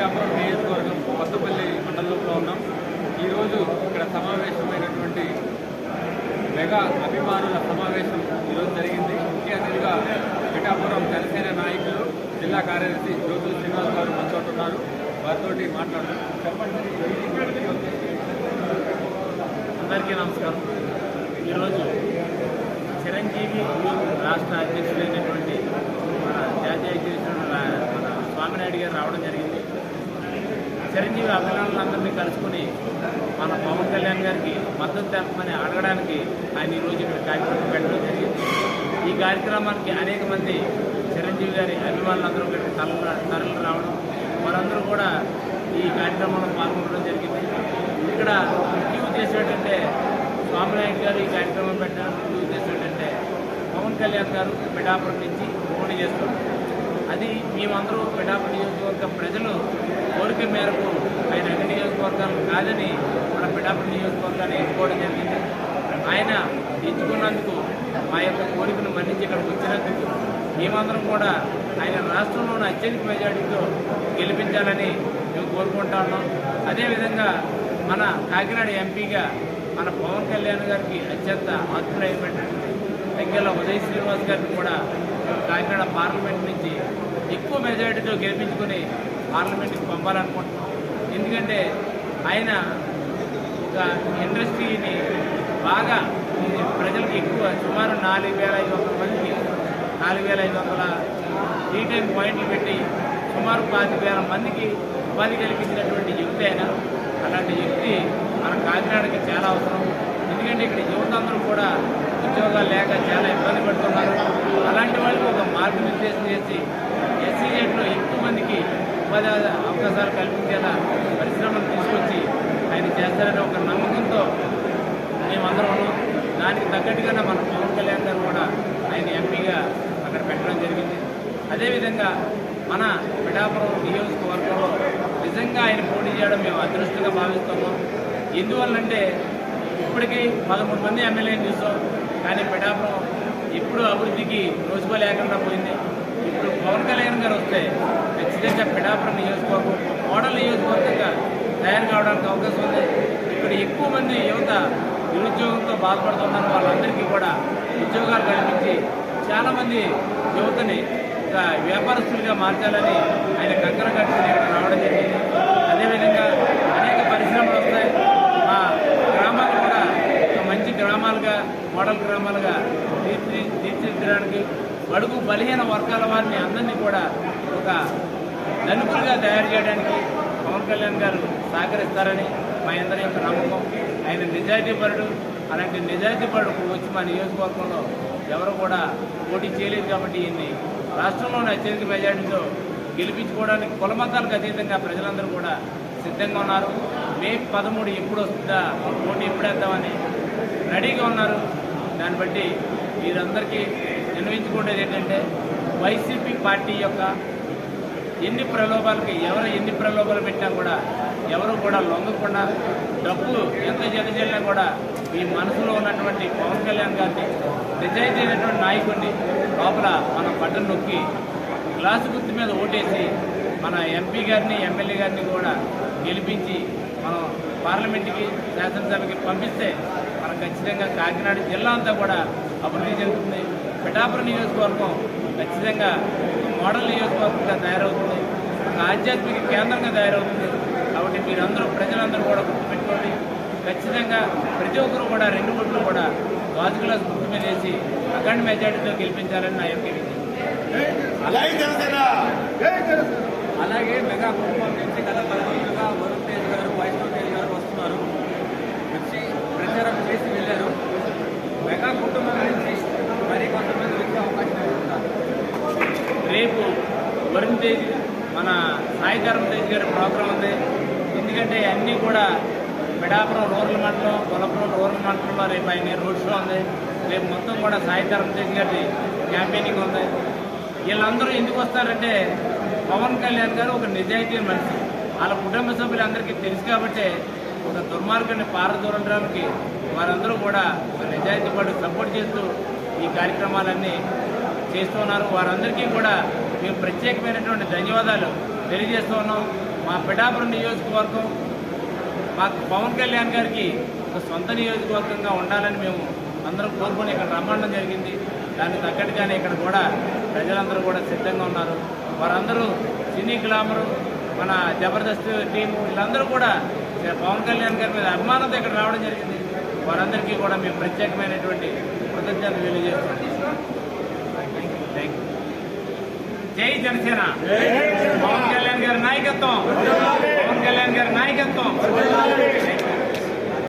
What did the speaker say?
పిఠాపురం నియోజకవర్గం కొత్తపల్లి మండలంలో ఉన్నాం. ఈరోజు ఇక్కడ సమావేశమైనటువంటి మెగా అభిమానుల సమావేశం ఈరోజు జరిగింది. ముఖ్య అతిథిగా పిఠాపురం జనసేన నాయకులు జిల్లా కార్యదర్శి జ్యోతుల శ్రీనివాస్ గారు మనతోటున్నారు. వారితో మాట్లాడుతున్నారు. అందరికీ నమస్కారం. ఈరోజు చిరంజీవి రాష్ట్ర అధ్యక్షుడైనటువంటి మన జాతీయ అధ్యక్షుడు మన స్వామినాయుడు గారు రావడం జరిగింది. చిరంజీవి అభిమానులందరినీ కలుసుకుని మన పవన్ కళ్యాణ్ గారికి మద్దతు తెలపమని అడగడానికి ఆయన ఈరోజు ఇక్కడ కార్యక్రమం పెట్టడం జరిగింది. ఈ కార్యక్రమానికి అనేక మంది చిరంజీవి గారి అభిమానులందరూ తరలి రావడం, వారందరూ కూడా ఈ కార్యక్రమంలో పాల్గొనడం జరిగింది. ఇక్కడ ముఖ్య ఉద్దేశం ఏంటంటే స్వామినాయుడు గారు ఈ కార్యక్రమం పెట్టడానికి ముఖ్య ఉద్దేశం ఏంటంటే పవన్ కళ్యాణ్ గారు పిఠాపురం నుంచి పోటీ చేస్తున్నారు. అది మేమందరూ పిఠాపురం నియోజకవర్గ ప్రజలు కోరిక మేరకు ఆయన అన్ని నియోజకవర్గాలు కాదని మన పిఠాపురం నియోజకవర్గాన్ని ఎంచుకోవడం జరిగింది. ఆయన ఎంచుకున్నందుకు మా యొక్క కోరికను మన్నించి ఇక్కడికి వచ్చినందుకు మేమందరం కూడా ఆయన రాష్ట్రంలోని అత్యధిక మెజార్టీతో గెలిపించాలని మేము కోరుకుంటా ఉన్నాం. అదేవిధంగా మన కాకినాడ ఎంపీగా మన పవన్ కళ్యాణ్ గారికి అత్యంత ఆత్మీయులైనటువంటి దగ్గర ఉదయ్ శ్రీనివాస్ గారిని కూడా కాకినాడ పార్లమెంట్ నుంచి ఎక్కువ మెజారిటీతో గెలిపించుకుని పార్లమెంట్కి పంపాలనుకుంటున్నాం. ఎందుకంటే ఆయన ఒక ఇండస్ట్రీని బాగా ప్రజలకు ఎక్కువ సుమారు 4,500 మందికి 4,500 రీటైల్ పాయింట్లు పెట్టి సుమారు 5,000 మందికి ఉపాధి కల్పించినటువంటి యుక్తి అయినా అలాంటి యుక్తి మన కాకినాడకి చాలా అవసరం. ఎందుకంటే ఇక్కడ యువత అందరూ కూడా ఉద్యోగాలు లేక చాలా ఇబ్బంది పడుతున్నారు. అలాంటి వాళ్ళకి ఒక మార్గనిర్దేశం చేసి ఎస్సీజెడ్లో ఎక్కువ మందికి ఉపాధి అవకాశాలు కల్పించేలా పరిశ్రమలు తీసుకొచ్చి ఆయన చేస్తారనే ఒక నమ్మకంతో మేమందరం ఉన్నాం. దానికి తగ్గట్టుగానే మన పవన్ కళ్యాణ్ గారు కూడా ఆయన ఎంపీగా అక్కడ పెట్టడం జరిగింది. అదేవిధంగా మన పిఠాపురం నియోజకవర్గంలో నిజంగా ఆయన పోటీ చేయడం మేము అదృష్టంగా భావిస్తున్నాం. ఎందువల్లంటే ఇప్పటికీ 13 మంది ఎమ్మెల్యేని చూసాం, కానీ పిఠాపురం ఎప్పుడు అభివృద్ధికి రోజుకోలేకుండా పోయింది. ఇప్పుడు పవన్ కళ్యాణ్ గారు వస్తే ఖచ్చితంగా పిఠాపురం నియోజకవర్గం మోడల్ నియోజకవర్గంగా తయారు కావడానికి అవకాశం ఉంది. ఇక్కడ ఎక్కువ మంది యువత నిరుద్యోగంతో బాధపడుతున్నారు. వాళ్ళందరికీ కూడా ఉద్యోగాలు కల్పించి చాలామంది యువతని ఒక వ్యాపారస్తులుగా మార్చాలని ఆయన కంకర కట్టుకుని ఇక్కడ రావడం జరిగింది. అదేవిధంగా అనేక పరిశ్రమలు వస్తాయి. మా గ్రామాలు కూడా ఒక మంచి గ్రామాలుగా మోడల్ గ్రామాలుగా తీర్చిదిద్దడానికి బడుగు బలహీన వర్గాల వారిని అందరినీ కూడా ఒక ధనికులుగా తయారు చేయడానికి పవన్ కళ్యాణ్ గారు సహకరిస్తారని మా అందరి యొక్క నమ్మకం. ఆయన నిజాయితీపరుడు. అలాంటి నిజాయితీపరుడు వచ్చి మా నియోజకవర్గంలో ఎవరు కూడా పోటీ చేయలేదు కాబట్టి ఈయన్ని రాష్ట్రంలోని అత్యధిక మెజార్టీతో గెలిపించుకోవడానికి కులమతాలకు అతీతంగా ప్రజలందరూ కూడా సిద్ధంగా ఉన్నారు. మే 13 ఎప్పుడు వస్తుందా పోటీ ఎప్పుడేద్దామని రెడీగా ఉన్నారు. దాన్ని బట్టి వీరందరికీ విన్నవించుకునేది ఏంటంటే వైసీపీ పార్టీ యొక్క ఎన్ని ప్రలోభాలు పెట్టినా కూడా ఎవరు కూడా లొంగకుండా డబ్బు ఎంత జగజల్లినా కూడా ఈ మనసులో ఉన్నటువంటి పవన్ కళ్యాణ్ గారిని నిజాయితీ అయినటువంటి నాయకుడిని లోపల మన బటన్ నొక్కి గ్లాసు గుర్తు మీద ఓటేసి మన ఎంపీ గారిని ఎమ్మెల్యే గారిని కూడా గెలిపించి మనం పార్లమెంట్కి శాసనసభకి పంపిస్తే మనం ఖచ్చితంగా కాకినాడ జిల్లా అంతా కూడా అభివృద్ధి చెందుతుంది. పిఠాపురం నియోజకవర్గం ఖచ్చితంగా మోడల్ నియోజకవర్గంగా తయారవుతుంది, ఒక ఆధ్యాత్మిక కేంద్రంగా తయారవుతుంది. కాబట్టి మీరందరూ ప్రజలందరూ కూడా గుర్తుపెట్టుకోండి. ఖచ్చితంగా ప్రతి ఒక్కరు కూడా 2 ఓట్లు కూడా గాజు గ్లాస్ గుర్తు మీద వేసి అఖండ మెజార్టీతో గెలిపించాలని నా యొక్క విజయం. అలాగే మెగా కుటుంబం నుంచి గత 10 రోజులుగా వరుణ్ తేజ్ గారు, వైష్ణవ్ తేజ్ గారు వస్తున్నారు, వచ్చి ప్రచారం చేసి వెళ్ళారు. మెగా కుటుంబం నుంచి మరి కొంతమంది వచ్చే అవకాశం ఉంటున్నారు. రేపు వరుణ్ తేజ్ మన సాయిధరం తేజ్ గారి ప్రోగ్రాం ఉంది. ఎందుకంటే అన్నీ కూడా పిఠాపురం రూరల్ మండలం, కొలపురం రూరల్ మండలంలో రేపు ఆయన రోడ్ షో ఉంది. రేపు మొత్తం కూడా సాయిధరం తేజ్ గారి క్యాంపెయినింగ్ ఉంది. వీళ్ళందరూ ఎందుకు వస్తారంటే పవన్ కళ్యాణ్ గారు ఒక నిజాయితీ మనిషి, వాళ్ళ కుటుంబ సభ్యులందరికీ తెలుసు కాబట్టి ఒక దుర్మార్గాన్ని పారదూరడానికి వారందరూ కూడా ఒక నిజాయితీ పడి సపోర్ట్ చేస్తూ ఈ కార్యక్రమాలన్నీ చేస్తున్నారు. వారందరికీ కూడా మేము ప్రత్యేకమైనటువంటి ధన్యవాదాలు తెలియజేస్తూ ఉన్నాం. మా పిఠాపురం నియోజకవర్గం మాకు పవన్ కళ్యాణ్ గారికి ఒక సొంత నియోజకవర్గంగా ఉండాలని మేము అందరం కోరుకొని ఇక్కడ రమ్మడం జరిగింది. దానికి తగ్గట్టుగానే ఇక్కడ కూడా ప్రజలందరూ కూడా సిద్ధంగా ఉన్నారు. వారందరూ సినీ గ్లామరు, మన జబర్దస్త్ టీం వీళ్ళందరూ కూడా పవన్ కళ్యాణ్ గారి మీద అభిమానంతో ఇక్కడ రావడం జరిగింది. వారందరికీ కూడా మేము ప్రత్యేకమైనటువంటి కృతజ్ఞతలు తెలియజేస్తున్నాం. Thank you. జై జనసేన. పవన్ కళ్యాణ్ గారి నాయకత్వం. పవన్ కళ్యాణ్ గారి నాయకత్వం.